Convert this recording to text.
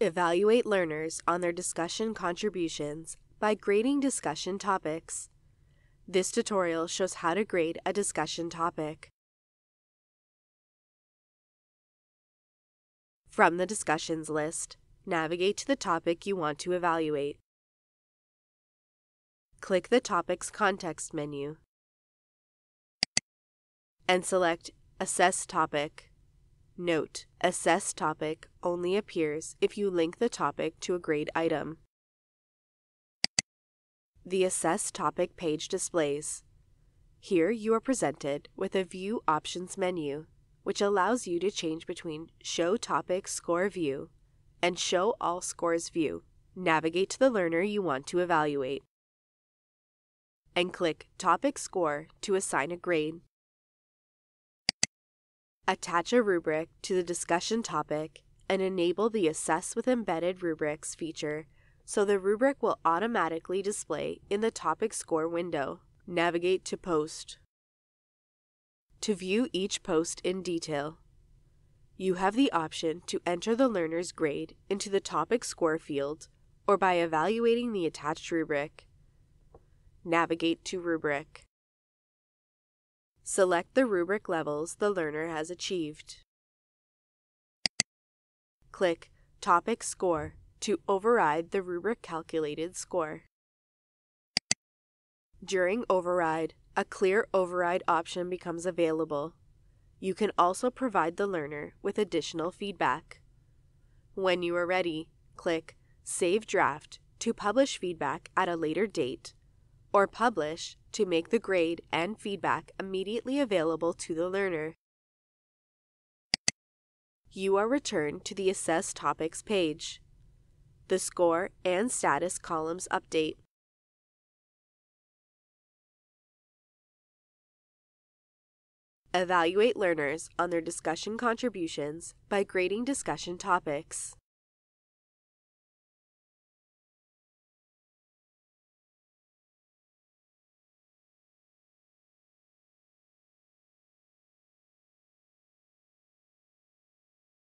Evaluate learners on their discussion contributions by grading discussion topics. This tutorial shows how to grade a discussion topic. From the discussions list, navigate to the topic you want to evaluate. Click the topic's context menu and select Assess Topic. Note: Assess Topic only appears if you link the topic to a grade item. The Assess Topic page displays. Here you are presented with a View Options menu, which allows you to change between Show Topic Score View and Show All Scores View. Navigate to the learner you want to evaluate and click Topic Score to assign a grade. Attach a rubric to the discussion topic and enable the Assess with Embedded Rubrics feature so the rubric will automatically display in the topic score window. Navigate to Post. To view each post in detail, you have the option to enter the learner's grade into the topic score field or by evaluating the attached rubric. Navigate to Rubric. Select the rubric levels the learner has achieved. Click Topic Score to override the rubric calculated score. During override, a clear override option becomes available. You can also provide the learner with additional feedback. When you are ready, click Save Draft to publish feedback at a later date, or Publish to make the grade and feedback immediately available to the learner. You are returned to the Assess Topics page. The score and status columns update. Evaluate learners on their discussion contributions by grading discussion topics.